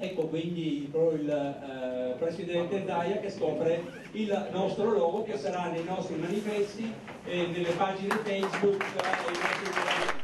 Ecco quindi il Presidente Zaia che scopre il nostro logo che sarà nei nostri manifesti, nelle pagine Facebook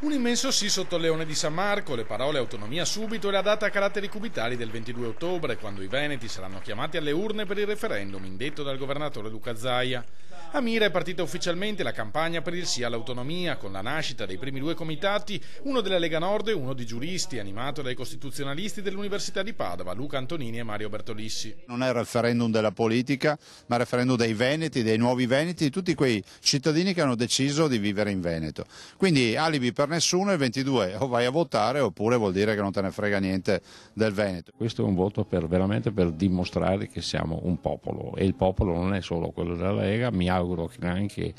Un immenso sì sotto il Leone di San Marco, le parole autonomia subito e la data a caratteri cubitali del 22 ottobre, quando i veneti saranno chiamati alle urne per il referendum indetto dal governatore Luca Zaia. A Mira è partita ufficialmente la campagna per il sì all'autonomia, con la nascita dei primi due comitati, uno della Lega Nord e uno di giuristi, animato dai costituzionalisti dell'Università di Padova, Luca Antonini e Mario Bertolissi. Non è il referendum della politica, ma il referendum dei veneti, dei nuovi veneti, di tutti quei cittadini che hanno deciso di vivere in Veneto. Quindi alibi per nessuno, il 22 o vai a votare oppure vuol dire che non te ne frega niente del Veneto. Questo è un voto veramente per dimostrare che siamo un popolo, e il popolo non è solo quello della Lega. Mi auguro che anche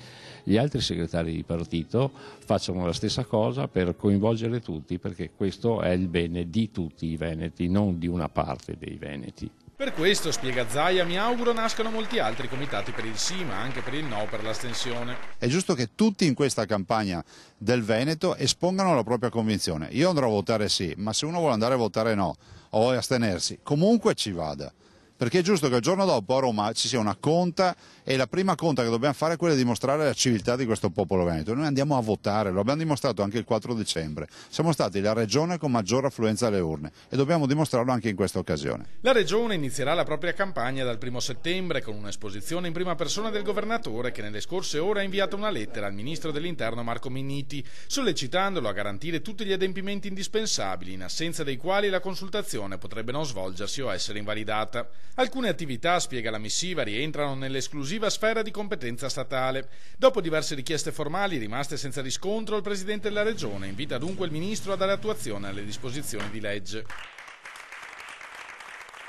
gli altri segretari di partito facciano la stessa cosa per coinvolgere tutti, perché questo è il bene di tutti i veneti, non di una parte dei veneti. Per questo, spiega Zaia, mi auguro nascano molti altri comitati per il sì, ma anche per il no, per l'astensione. È giusto che tutti in questa campagna del Veneto espongano la propria convinzione. Io andrò a votare sì, ma se uno vuole andare a votare no o astenersi, comunque ci vada. Perché è giusto che il giorno dopo a Roma ci sia una conta, e la prima conta che dobbiamo fare è quella di dimostrare la civiltà di questo popolo veneto. Noi andiamo a votare, lo abbiamo dimostrato anche il 4 dicembre. Siamo stati la regione con maggior affluenza alle urne e dobbiamo dimostrarlo anche in questa occasione. La regione inizierà la propria campagna dal 1 settembre con un'esposizione in prima persona del governatore, che nelle scorse ore ha inviato una lettera al ministro dell'Interno Marco Minniti, sollecitandolo a garantire tutti gli adempimenti indispensabili, in assenza dei quali la consultazione potrebbe non svolgersi o essere invalidata. Alcune attività, spiega la missiva, rientrano nell'esclusiva sfera di competenza statale. Dopo diverse richieste formali rimaste senza riscontro, il Presidente della Regione invita dunque il Ministro a dare attuazione alle disposizioni di legge.